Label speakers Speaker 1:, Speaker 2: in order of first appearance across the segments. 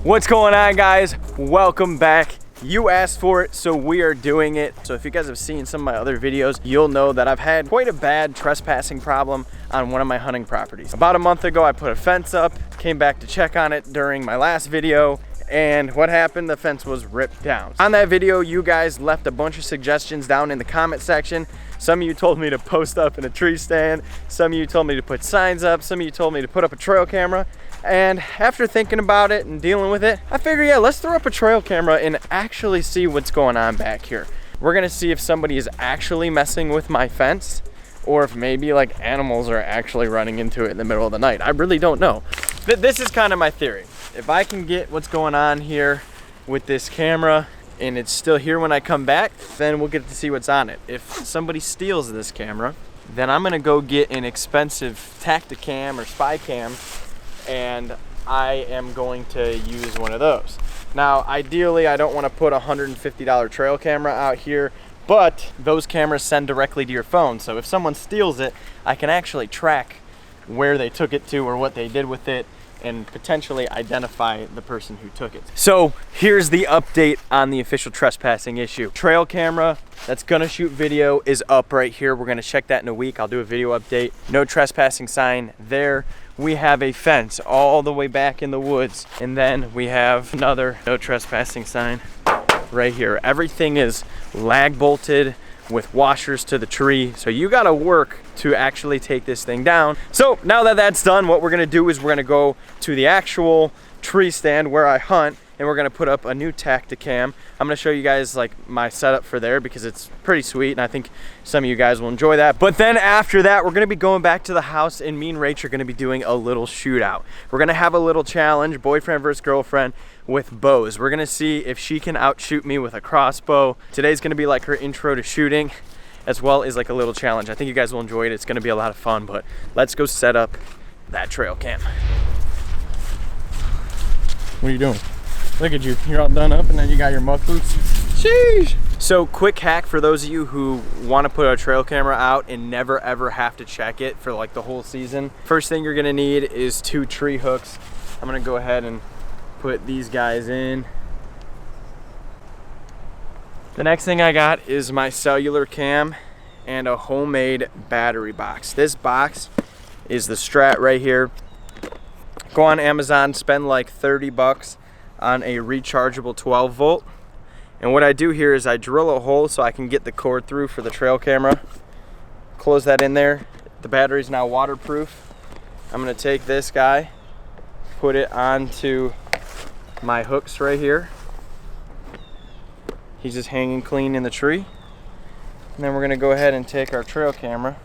Speaker 1: What's going on, guys? Welcome back. You asked for it, so we are doing it. So if you guys have seen some of my other videos, you'll know that I've had quite a bad trespassing problem on one of my hunting properties. About a month ago, I put a fence up, came back to check on it during my last video, and what happened? The fence was ripped down. On that video, you guys left a bunch of suggestions down in the comment section. Some of you told me to post up in a tree stand. Some of you told me to put signs up. Some of you told me to put up a trail camera. And after thinking about it and dealing with it, I figured, yeah, let's throw up a trail camera and actually see what's going on back here. We're gonna see if somebody is actually messing with my fence or if maybe like animals are actually running into it in the middle of the night. I really don't know. This is kind of my theory. If I can get what's going on here with this camera and it's still here when I come back, then we'll get to see what's on it. If somebody steals this camera, then I'm gonna go get an expensive Tacticam or spy cam, and I am going to use one of those. Now, ideally, I don't want to put a $150 trail camera out here, but those cameras send directly to your phone. So if someone steals it, I can actually track where they took it to or what they did with it and potentially identify the person who took it. So here's the update on the official trespassing issue. Trail camera that's gonna shoot video is up right here. We're gonna check that in a week. I'll do a video update. No trespassing sign there. We have a fence all the way back in the woods, and then we have another no trespassing sign right here. Everything is lag bolted with washers to the tree, so you gotta work to actually take this thing down. So now that that's done, what we're gonna do is we're gonna go to the actual tree stand where I hunt, and we're gonna put up a new Tacticam. I'm gonna show you guys like my setup for there because it's pretty sweet, and I think some of you guys will enjoy that. But then after that, we're gonna be going back to the house, and me and Rach are gonna be doing a little shootout. We're gonna have a little challenge, boyfriend versus girlfriend, with bows. We're gonna see if she can outshoot me with a crossbow. Today's gonna be like her intro to shooting, as well as like a little challenge. I think you guys will enjoy it. It's gonna be a lot of fun, but let's go set up that trail cam. What are you doing? Look at you, you're all done up and then you got your muck boots. Sheesh! So quick hack for those of you who want to put a trail camera out and never ever have to check it for like the whole season. First thing you're gonna need is 2 tree hooks. I'm gonna go ahead and put these guys in. The next thing I got is my cellular cam and a homemade battery box. This box is the Strat right here. Go on Amazon, spend like 30 bucks on a rechargeable 12 volt. And what I do here is I drill a hole so I can get the cord through for the trail camera. Close that in there. The battery's now waterproof. I'm gonna take this guy, put it onto my hooks right here. He's just hanging clean in the tree. And then we're gonna go ahead and take our trail camera.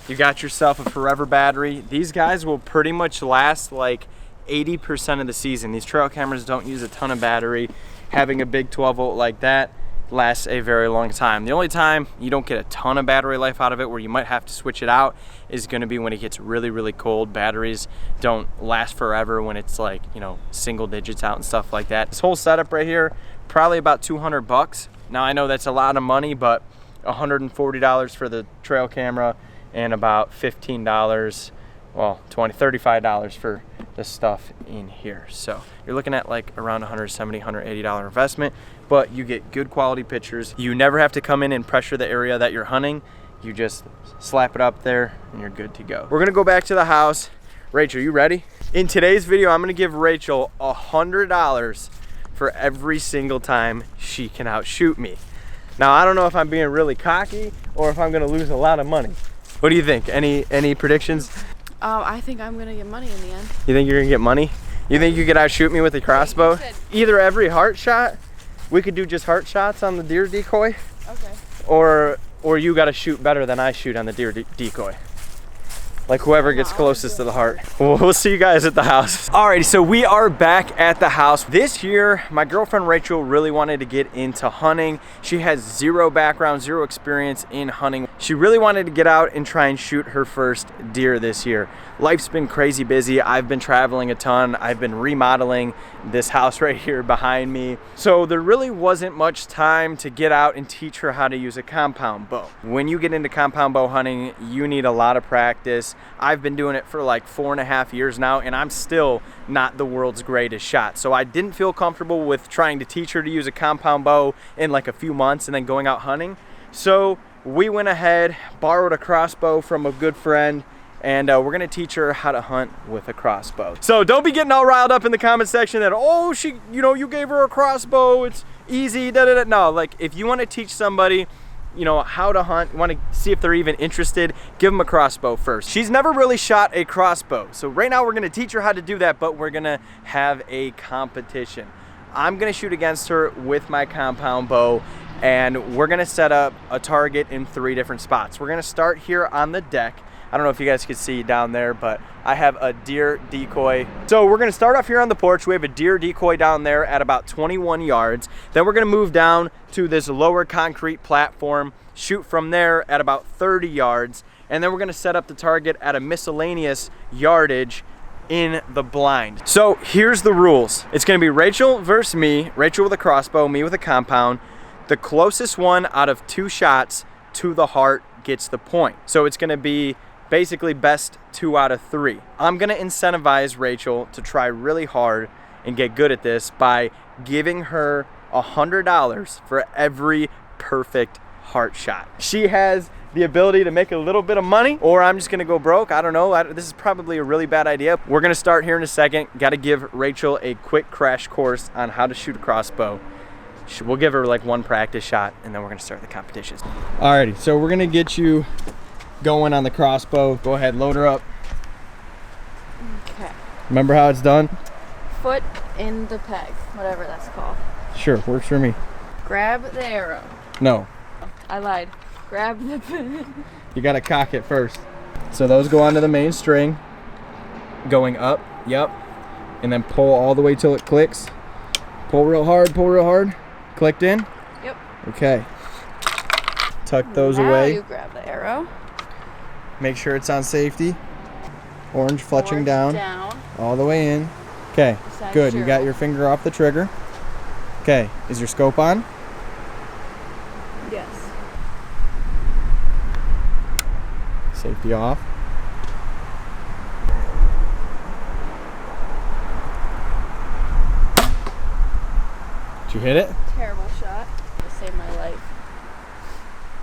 Speaker 1: You got yourself a forever battery. These guys will pretty much last like 80% of the season. These trail cameras don't use a ton of battery. Having a big 12 volt like that lasts a very long time. The only time you don't get a ton of battery life out of it, where you might have to switch it out, is gonna be when it gets really, really cold. Batteries don't last forever when it's like, you know, single digits out and stuff like that. This whole setup right here, probably about 200 bucks. Now I know that's a lot of money, but $140 for the trail camera and about $15, well, $35 for the stuff in here. So you're looking at like around $170, $180 investment, but you get good quality pictures. You never have to come in and pressure the area that you're hunting. You just slap it up there and you're good to go. We're gonna go back to the house. Rachel, you ready? In today's video, I'm gonna give Rachel $100 for every single time she can outshoot me. Now, I don't know if I'm being really cocky or if I'm gonna lose a lot of money. What do you think? Any predictions?
Speaker 2: I think I'm gonna get money in the end.
Speaker 1: You think you're gonna get money? You think you could outshoot me with a crossbow? Either every heart shot, we could do just heart shots on the deer decoy.
Speaker 2: Okay.
Speaker 1: Or you gotta shoot better than I shoot on the deer decoy. Like whoever gets closest to the heart. We'll see you guys at the house. Alrighty, so we are back at the house. This year, my girlfriend Rachel really wanted to get into hunting. She has zero background, zero experience in hunting. She really wanted to get out and try and shoot her first deer this year. life's been crazy busy. I've been traveling a ton. I've been remodeling this house right here behind me. So there really wasn't much time to get out and teach her how to use a compound bow. When you get into compound bow hunting, you need a lot of practice. I've been doing it for like 4.5 years now, and I'm still not the world's greatest shot. So I didn't feel comfortable with trying to teach her to use a compound bow in like a few months and then going out hunting. So we went ahead, borrowed a crossbow from a good friend, and we're gonna teach her how to hunt with a crossbow. So don't be getting all riled up in the comment section that, oh, you gave her a crossbow, it's easy, da da da. No, like if you wanna teach somebody, how to hunt, you wanna see if they're even interested, give them a crossbow first. She's never really shot a crossbow. So right now we're gonna teach her how to do that, but we're gonna have a competition. I'm gonna shoot against her with my compound bow, and we're gonna set up a target in 3 different spots. We're gonna start here on the deck. I don't know if you guys can see down there, but I have a deer decoy. So we're gonna start off here on the porch. We have a deer decoy down there at about 21 yards. Then we're gonna move down to this lower concrete platform, shoot from there at about 30 yards, and then we're gonna set up the target at a miscellaneous yardage in the blind. So here's the rules. It's gonna be Rachel versus me, Rachel with a crossbow, me with a compound. The closest one out of 2 shots to the heart gets the point. So it's gonna be basically best 2 out of 3. I'm gonna incentivize Rachel to try really hard and get good at this by giving her $100 for every perfect heart shot. She has the ability to make a little bit of money, or I'm just gonna go broke. I don't know. This is probably a really bad idea. We're gonna start here in a second. Gotta give Rachel a quick crash course on how to shoot a crossbow. We'll give her like 1 practice shot, and then we're gonna start the competitions. Alrighty, so we're gonna get you going on the crossbow. Go ahead, load her up.
Speaker 2: Okay.
Speaker 1: Remember how it's done?
Speaker 2: Foot in the peg, whatever that's called.
Speaker 1: Sure, works for me.
Speaker 2: Grab the arrow.
Speaker 1: No.
Speaker 2: I lied. Grab the peg.
Speaker 1: You gotta cock it first. So those go onto the main string, going up, yep, and then pull all the way till it clicks. Pull real hard, Clicked in?
Speaker 2: Yep.
Speaker 1: Okay. Tuck those
Speaker 2: now
Speaker 1: away.
Speaker 2: You grab the arrow.
Speaker 1: Make sure it's on safety. Orange fletching down. All the way in. Okay, good. You got your finger off the trigger. Okay, is your scope on?
Speaker 2: Yes.
Speaker 1: Safety off. Did you hit it?
Speaker 2: Terrible shot. It saved my life.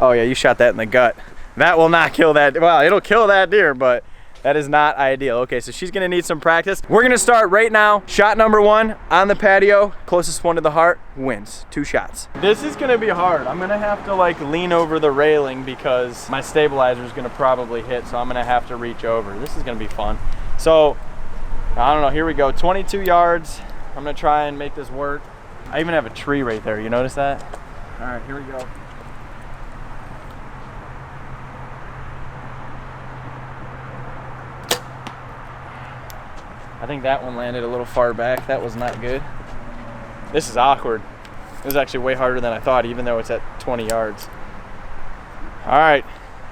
Speaker 1: Oh yeah, you shot that in the gut. That will not kill that. Well, it'll kill that deer, but that is not ideal. Okay, so she's gonna need some practice. We're gonna start right now. Shot number 1 on the patio. Closest one to the heart wins. 2 shots. This is gonna be hard. I'm gonna have to like lean over the railing because my stabilizer is gonna probably hit, so I'm gonna have to reach over. This is gonna be fun. So, I don't know, here we go. 22 yards. I'm gonna try and make this work. I even have a tree right there. You notice that? All right, here we go. I think that one landed a little far back. That was not good. This is awkward. It was actually way harder than I thought, even though it's at 20 yards. All right,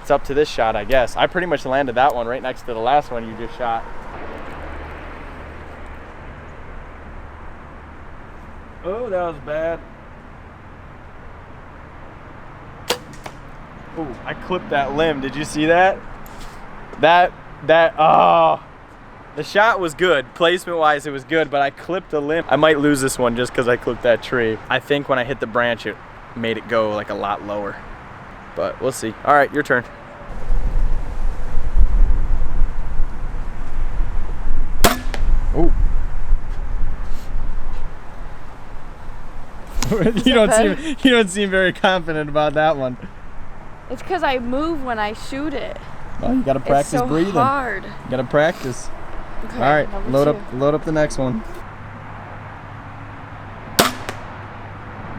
Speaker 1: it's up to this shot, I guess. I pretty much landed that one right next to the last one you just shot. Oh, that was bad. Oh, I clipped that limb. Did you see that? Oh. The shot was good. Placement-wise, it was good, but I clipped the limb. I might lose this one just because I clipped that tree. I think when I hit the branch, it made it go like a lot lower. But we'll see. All right, your turn. Oh. you don't seem very confident about that one.
Speaker 2: It's because I move when I shoot it.
Speaker 1: Well, you gotta practice
Speaker 2: it's so
Speaker 1: breathing.
Speaker 2: Hard.
Speaker 1: You gotta practice.
Speaker 2: Okay,
Speaker 1: all right, load up the next one.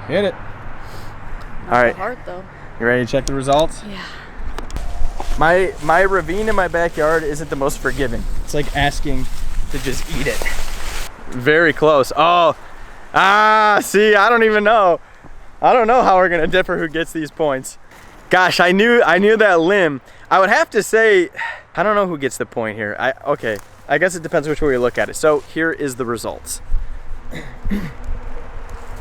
Speaker 1: Hit it.
Speaker 2: Not
Speaker 1: all right.
Speaker 2: Heart, though.
Speaker 1: You ready to check the results?
Speaker 2: Yeah.
Speaker 1: My ravine in my backyard isn't the most forgiving. It's like asking to just eat it. Very close. Oh, see, I don't even know. I don't know how we're gonna differ who gets these points. Gosh, I knew that limb. I would have to say I don't know who gets the point here. Okay, I guess it depends which way you look at it. So here is the results.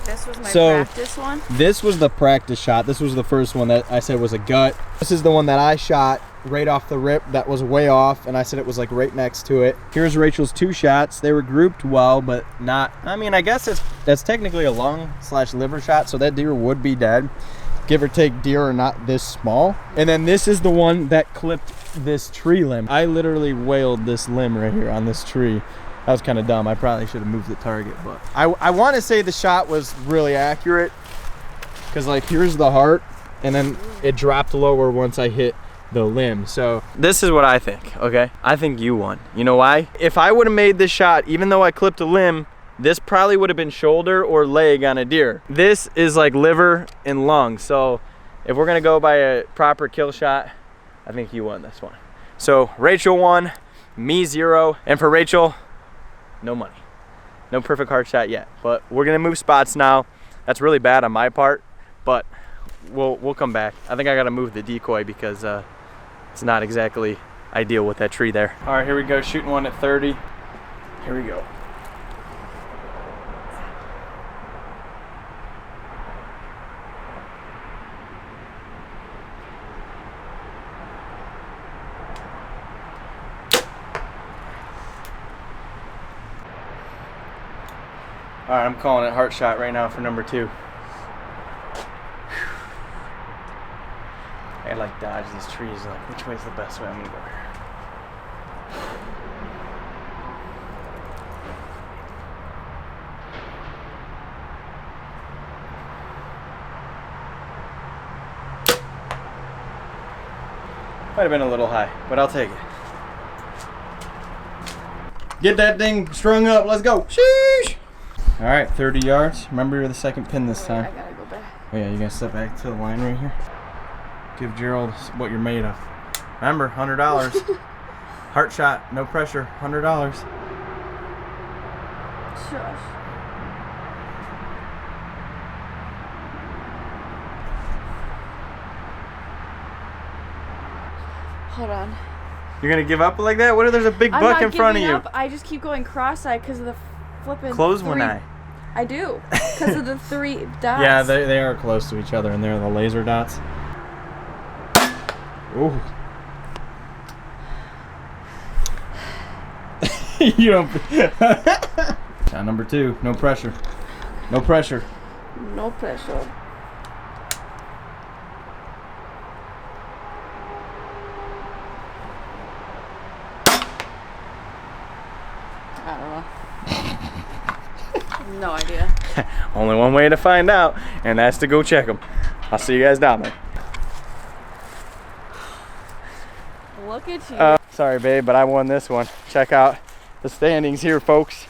Speaker 2: This was my practice one?
Speaker 1: This was the practice shot. This was the first one that I said was a gut. This is the one that I shot right off the rip that was way off, and I said it was like right next to it. Here's Rachel's 2 shots. They were grouped well, but not, I mean, I guess that's technically a lung/liver shot, so that deer would be dead. Give or take, deer are not this small. And then this is the one that clipped this tree limb. I literally wailed this limb right here on this tree. That was kind of dumb. I probably should have moved the target, but I want to say the shot was really accurate, because like here's the heart, and then it dropped lower once I hit the limb. So this is what I think, okay? I think you won. You know why? If I would have made this shot, even though I clipped a limb, this probably would have been shoulder or leg on a deer. This is like liver and lung. So if we're gonna go by a proper kill shot, I think you won this one. So Rachel won, me 0, and for Rachel, no money. No perfect heart shot yet, but we're gonna move spots now. That's really bad on my part, but we'll come back. I think I gotta move the decoy because it's not exactly ideal with that tree there. All right, here we go, shooting one at 30. Here we go. All right, I'm calling it heart shot right now for number 2. I like dodge these trees. Like, which way's the best way? I'm gonna go here. Might have been a little high, but I'll take it. Get that thing strung up. Let's go. Sheesh. All right, 30 yards. Remember, you're the second pin this time.
Speaker 2: I gotta go back.
Speaker 1: Oh yeah, you gotta step back to the line right here. Give Gerald what you're made of. Remember, $100. Heart shot, no pressure, $100.
Speaker 2: Shush. Hold on.
Speaker 1: You're gonna give up like that? What if there's a big
Speaker 2: I'm
Speaker 1: buck
Speaker 2: not
Speaker 1: in front of
Speaker 2: giving
Speaker 1: you?
Speaker 2: up. I just keep going cross-eyed because of the flipping.
Speaker 1: Close one eye.
Speaker 2: I do, because of the 3 dots.
Speaker 1: Yeah, they are close to each other, and they're the laser dots. Ooh. You don't. Shot number 2. No pressure. No pressure.
Speaker 2: No pressure. I don't know. No idea.
Speaker 1: Only one way to find out, and that's to go check them. I'll see you guys down there.
Speaker 2: Look at you.
Speaker 1: Sorry, babe, but I won this one. Check out the standings here, folks.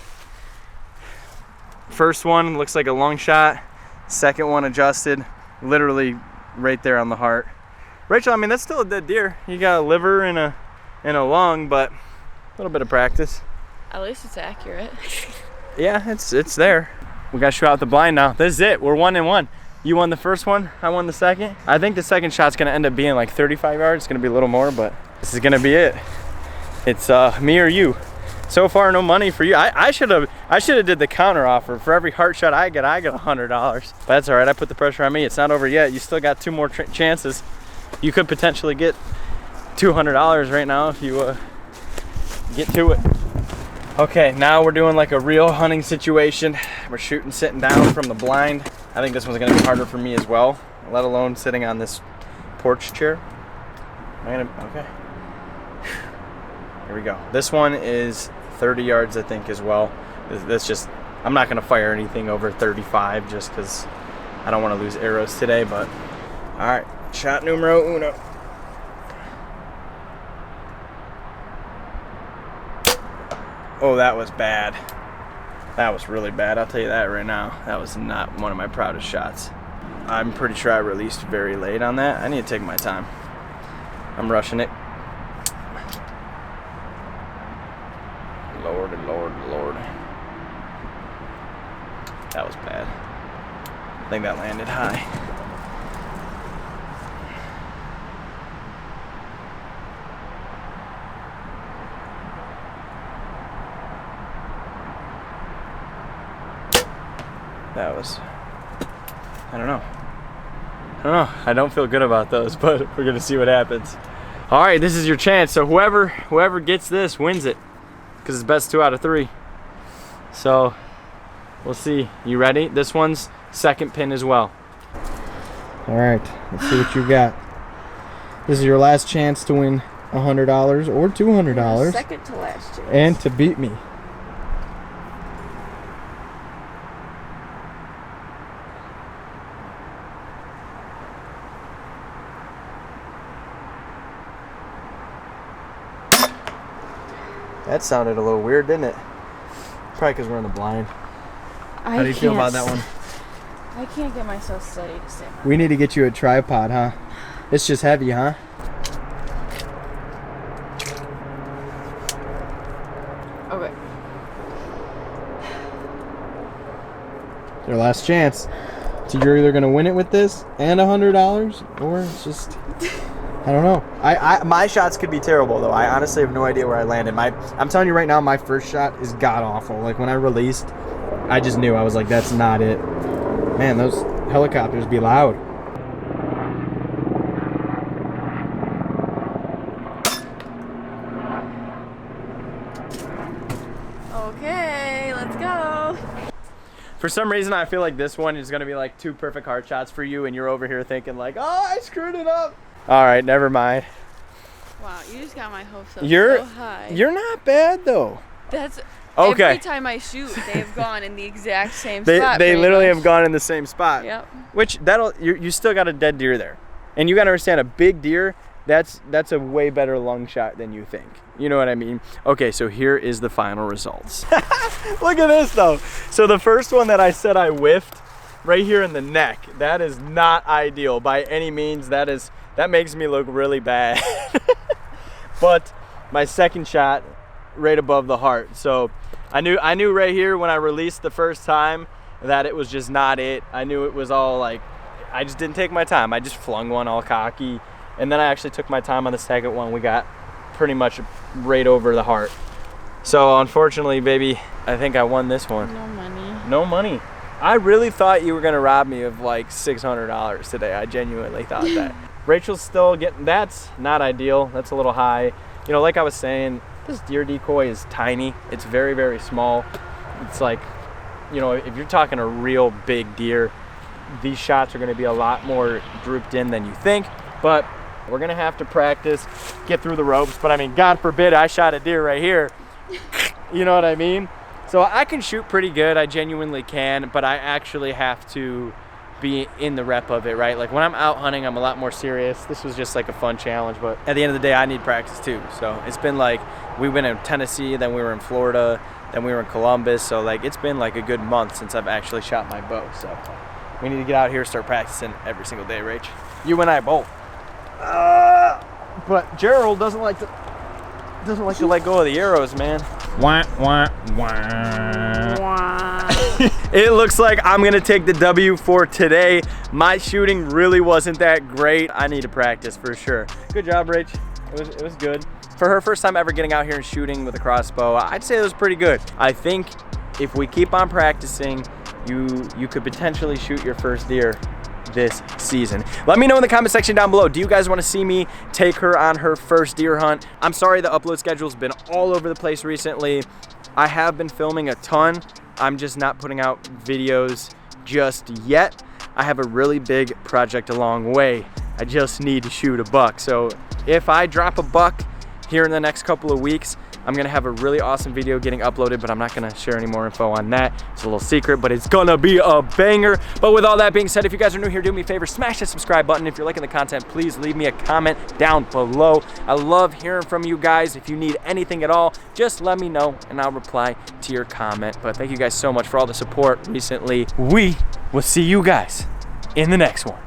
Speaker 1: First one looks like a long shot. Second one adjusted, literally right there on the heart. Rachel, I mean, that's still a dead deer. You got a liver and a lung, but a little bit of practice.
Speaker 2: At least it's accurate.
Speaker 1: Yeah, it's there. We gotta shoot out the blind now. This is it. We're 1-1. You won the first one. I won the second. I think the second shot's gonna end up being like 35 yards. It's gonna be a little more, but this is gonna be it. It's me or you. So far, no money for you. I should have did the counter offer. For every heart shot I get $100. But that's all right. I put the pressure on me. It's not over yet. You still got 2 more chances. You could potentially get $200 right now if you get to it. Okay, now we're doing like a real hunting situation. We're shooting sitting down from the blind. I think this one's gonna be harder for me as well, let alone sitting on this porch chair. Okay. Here we go. This one is 30 yards, I think, as well. That's just, I'm not gonna fire anything over 35 just because I don't want to lose arrows today, but all right, shot numero 1. Oh, that was bad. That was really bad. I'll tell you that right now. That was not one of my proudest shots. I'm pretty sure I released very late on that. I need to take my time. I'm rushing it. Lord, Lord, Lord. That was bad. I think that landed high. That was, I don't know. I don't feel good about those, but we're gonna see what happens. All right, this is your chance. So whoever gets this wins it, because it's best 2 out of 3. So we'll see. You ready? This one's second pin as well. All right, let's see what you got. This is your last chance to win $100 or $200.
Speaker 2: Second to last chance.
Speaker 1: And to beat me. That sounded a little weird, didn't it? Probably because we're in the blind. How do you feel about that one?
Speaker 2: I can't get myself steady to stand.
Speaker 1: We need to get you a tripod, huh? It's just heavy, huh?
Speaker 2: Okay.
Speaker 1: Your last chance. So you're either gonna win it with this and $100, or it's just, I don't know. My shots could be terrible though. I honestly have no idea where I landed. I'm telling you right now, my first shot is god awful. Like when I released, I just knew. I was like, that's not it. Man, those helicopters be loud.
Speaker 2: Okay, let's go.
Speaker 1: For some reason, I feel like this one is gonna be like 2 perfect heart shots for you, and you're over here thinking like, oh, I screwed it up. All right, never mind.
Speaker 2: Wow, you just got my hopes up
Speaker 1: You're
Speaker 2: so high.
Speaker 1: You're not bad though.
Speaker 2: That's
Speaker 1: okay.
Speaker 2: Every time I shoot, they've gone in the exact same spot.
Speaker 1: They literally
Speaker 2: much.
Speaker 1: have gone in the same spot.
Speaker 2: Yep.
Speaker 1: Which you still got a dead deer there, and you got to understand, a big deer, that's a way better lung shot than you think. You know what I mean? Okay, so here is the final results. Look at this though. So the first one that I said I whiffed, right here in the neck, that is not ideal by any means. That makes me look really bad. But my second shot, right above the heart. So I knew right here when I released the first time that it was just not it. I knew it was all like, I just didn't take my time. I just flung one all cocky, and then I actually took my time on the second one. We got pretty much right over the heart. So unfortunately, baby, I think I won this one.
Speaker 2: No money.
Speaker 1: No money. I really thought you were gonna rob me of like $600 today. I genuinely thought that. Rachel's still getting, that's not ideal. That's a little high. You know, like I was saying, this deer decoy is tiny. It's very, very small. It's like, you know, if you're talking a real big deer, these shots are gonna be a lot more drooped in than you think. But we're gonna have to practice, get through the ropes. But I mean, God forbid I shot a deer right here. You know what I mean? So I can shoot pretty good, I genuinely can, but I actually have to be in the rep of it, right? Like when I'm out hunting, I'm a lot more serious. This was just like a fun challenge, but at the end of the day, I need practice too. So it's been like, we've been in Tennessee, then we were in Florida, then we were in Columbus. So like, it's been like a good month since I've actually shot my bow. So we need to get out here, start practicing every single day, Rach. You and I both. But Gerald doesn't like to let go of the arrows, man. Wah, wah, wah. It looks like I'm gonna take the W for today. My shooting really wasn't that great. I need to practice for sure. Good job, Rach. It was good. For her first time ever getting out here and shooting with a crossbow, I'd say it was pretty good. I think if we keep on practicing, you could potentially shoot your first deer this season. Let me know in the comment section down below, do you guys want to see me take her on her first deer hunt? I'm sorry the upload schedule's been all over the place recently. I have been filming a ton. I'm just not putting out videos just yet. I have a really big project along the way. I just need to shoot a buck. So if I drop a buck here in the next couple of weeks, I'm gonna have a really awesome video getting uploaded, but I'm not gonna share any more info on that. It's a little secret, but it's gonna be a banger. But with all that being said, if you guys are new here, do me a favor, smash that subscribe button. If you're liking the content, please leave me a comment down below. I love hearing from you guys. If you need anything at all, just let me know and I'll reply to your comment. But thank you guys so much for all the support recently. We will see you guys in the next one.